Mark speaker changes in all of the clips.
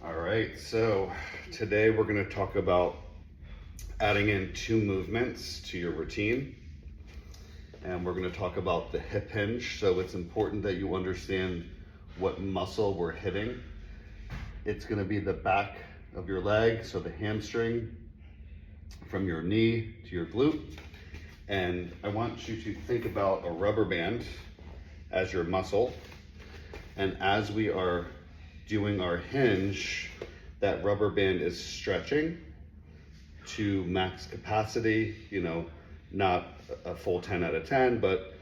Speaker 1: All right, so today we're going to talk about adding in 2 movements to your routine. And we're going to talk about the hip hinge. So it's important that you understand what muscle we're hitting. It's going to be the back of your leg, so the hamstring from your knee to your glute. And I want you to think about a rubber band as your muscle. And as we are doing our hinge, that rubber band is stretching to max capacity, not a full 10 out of 10, but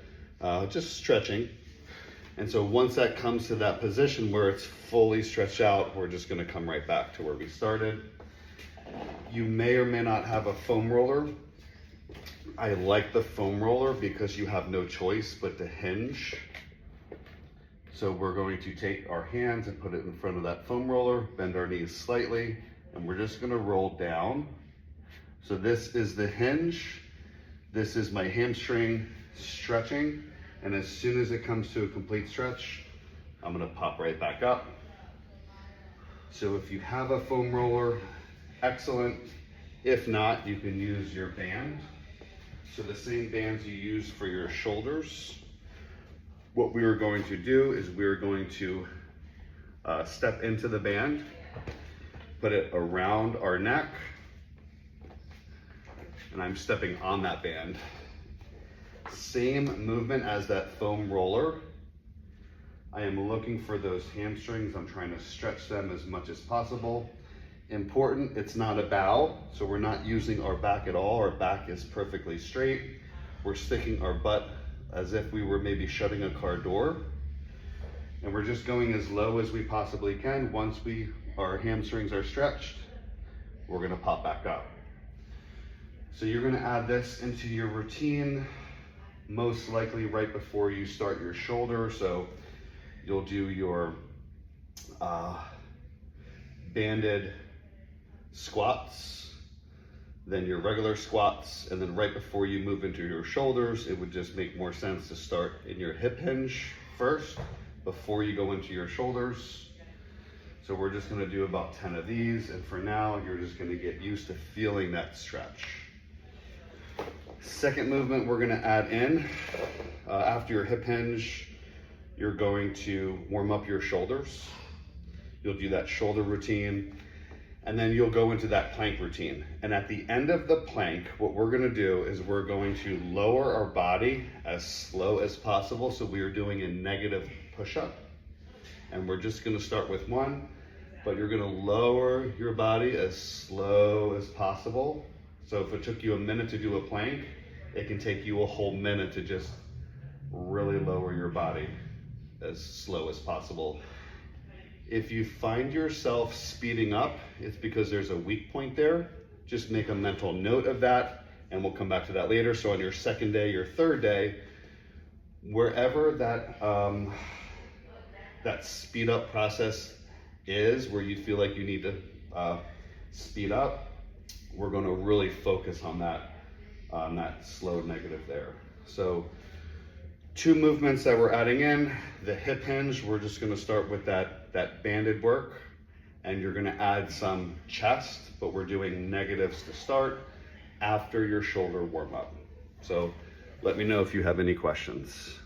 Speaker 1: just stretching. And so once that comes to that position where it's fully stretched out, we're just gonna come right back to where we started. You may or may not have a foam roller. I like the foam roller because you have no choice but to hinge. So we're going to take our hands and put it in front of that foam roller, bend our knees slightly, and we're just gonna roll down. So this is the hinge. This is my hamstring stretching. And as soon as it comes to a complete stretch, I'm gonna pop right back up. So if you have a foam roller, excellent. If not, you can use your band. So the same bands you use for your shoulders. What we are going to do is we're going to step into the band, put it around our neck, and I'm stepping on that band. Same movement as that foam roller. I am looking for those hamstrings. I'm trying to stretch them as much as possible. Important, it's not a bow, so we're not using our back at all. Our back is perfectly straight. We're sticking our butt as if we were maybe shutting a car door. And we're just going as low as we possibly can. Once our hamstrings are stretched, we're gonna pop back up. So you're gonna add this into your routine, most likely right before you start your shoulder. So you'll do your banded squats, then your regular squats, and then right before you move into your shoulders, it would just make more sense to start in your hip hinge first before you go into your shoulders. So we're just gonna do about 10 of these, and for now, you're just gonna get used to feeling that stretch. Second movement we're gonna add in, after your hip hinge, you're going to warm up your shoulders. You'll do that shoulder routine, and then you'll go into that plank routine. And at the end of the plank, what we're gonna do is we're going to lower our body as slow as possible. So we are doing a negative push-up. And we're just gonna start with 1, but you're gonna lower your body as slow as possible. So if it took you a minute to do a plank, it can take you a whole minute to just really lower your body as slow as possible. If you find yourself speeding up, it's because there's a weak point there. Just make a mental note of that, and we'll come back to that later. So on your second day, your third day, wherever that speed up process is, where you feel like you need to speed up, we're gonna really focus on that slow negative there. So 2 movements that we're adding in, the hip hinge, we're just gonna start with that banded work, and you're gonna add some chest, but we're doing negatives to start after your shoulder warm up. So let me know if you have any questions.